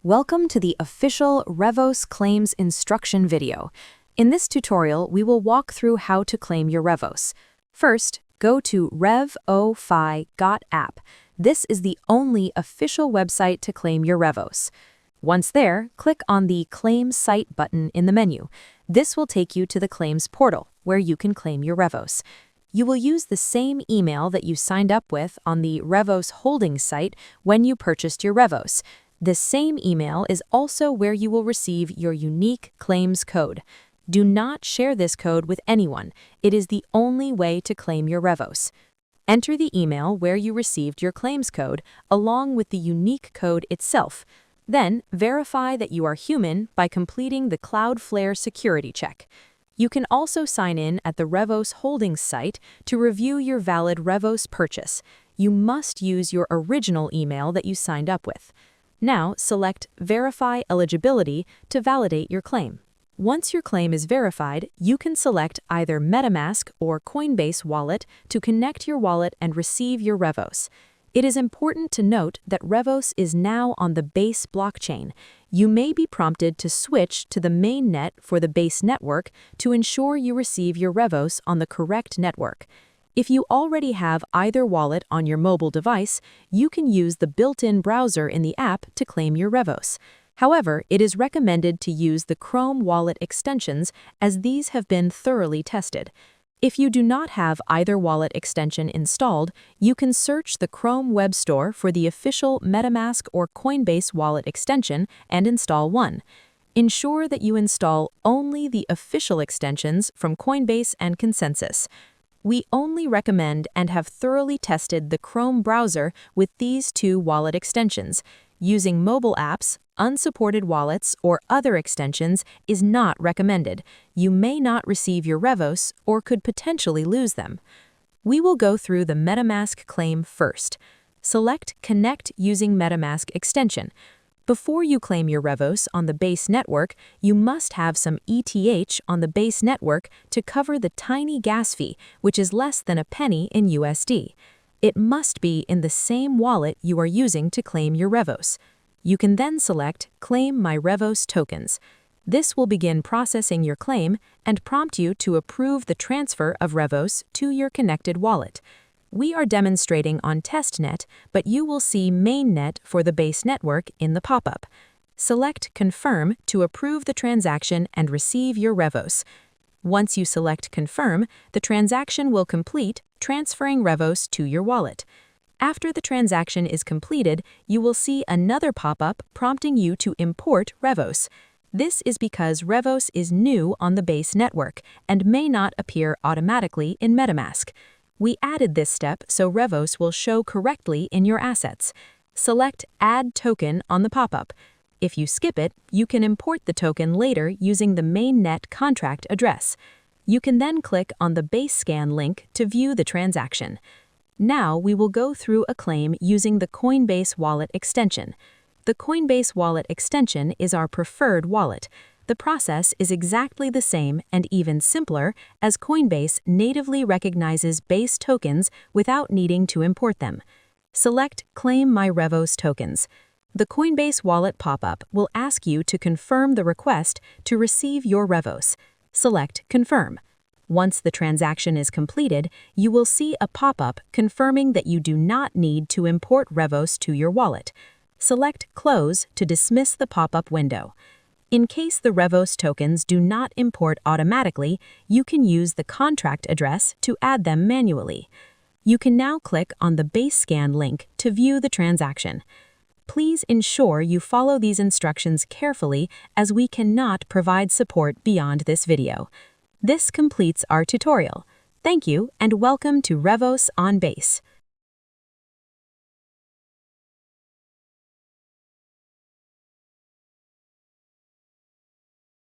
Welcome to the official Revos claims instruction video. In this tutorial, we will walk through how to claim your Revos. First, go to RevoFi.app. This is the only official website to claim your Revos. Once there, click on the Claim Site button in the menu. This will take you to the Claims portal, where you can claim your Revos. You will use the same email that you signed up with on the Revos Holdings site when you purchased your Revos. This same email is also where you will receive your unique claims code. Do not share this code with anyone. It is the only way to claim your Revos. Enter the email where you received your claims code along with the unique code itself. Then, verify that you are human by completing the Cloudflare security check. You can also sign in at the Revos Holdings site to review your valid Revos purchase. You must use your original email that you signed up with. Now, select Verify Eligibility to validate your claim. Once your claim is verified, you can select either MetaMask or Coinbase Wallet to connect your wallet and receive your Revos. It is important to note that Revos is now on the Base blockchain. You may be prompted to switch to the mainnet for the Base network to ensure you receive your Revos on the correct network. If you already have either wallet on your mobile device, you can use the built-in browser in the app to claim your Revos. However, it is recommended to use the Chrome wallet extensions as these have been thoroughly tested. If you do not have either wallet extension installed, you can search the Chrome Web Store for the official MetaMask or Coinbase Wallet extension and install one. Ensure that you install only the official extensions from Coinbase and Consensus. We only recommend and have thoroughly tested the Chrome browser with these two wallet extensions. Using mobile apps, unsupported wallets, or other extensions is not recommended. You may not receive your Revos or could potentially lose them. We will go through the MetaMask claim first. Select Connect using MetaMask extension. Before you claim your Revos on the Base network, you must have some ETH on the Base network to cover the tiny gas fee, which is less than a penny in USD. It must be in the same wallet you are using to claim your Revos. You can then select Claim My Revos Tokens. This will begin processing your claim and prompt you to approve the transfer of Revos to your connected wallet. We are demonstrating on testnet, but you will see mainnet for the Base network in the pop-up. Select Confirm to approve the transaction and receive your Revos. Once you select Confirm, the transaction will complete, transferring Revos to your wallet. After the transaction is completed, you will see another pop-up prompting you to import Revos. This is because Revos is new on the Base network and may not appear automatically in MetaMask. We added this step so Revos will show correctly in your assets. Select Add Token on the pop-up. If you skip it, you can import the token later using the mainnet contract address. You can then click on the Base Scan link to view the transaction. Now we will go through a claim using the Coinbase Wallet extension. The Coinbase Wallet extension is our preferred wallet. The process is exactly the same and even simpler as Coinbase natively recognizes Base tokens without needing to import them. Select Claim My Revos Tokens. The Coinbase Wallet pop-up will ask you to confirm the request to receive your Revos. Select Confirm. Once the transaction is completed, you will see a pop-up confirming that you do not need to import Revos to your wallet. Select Close to dismiss the pop-up window. In case the Revos tokens do not import automatically, you can use the contract address to add them manually. You can now click on the Base Scan link to view the transaction. Please ensure you follow these instructions carefully as we cannot provide support beyond this video. This completes our tutorial. Thank you and welcome to Revos on Base.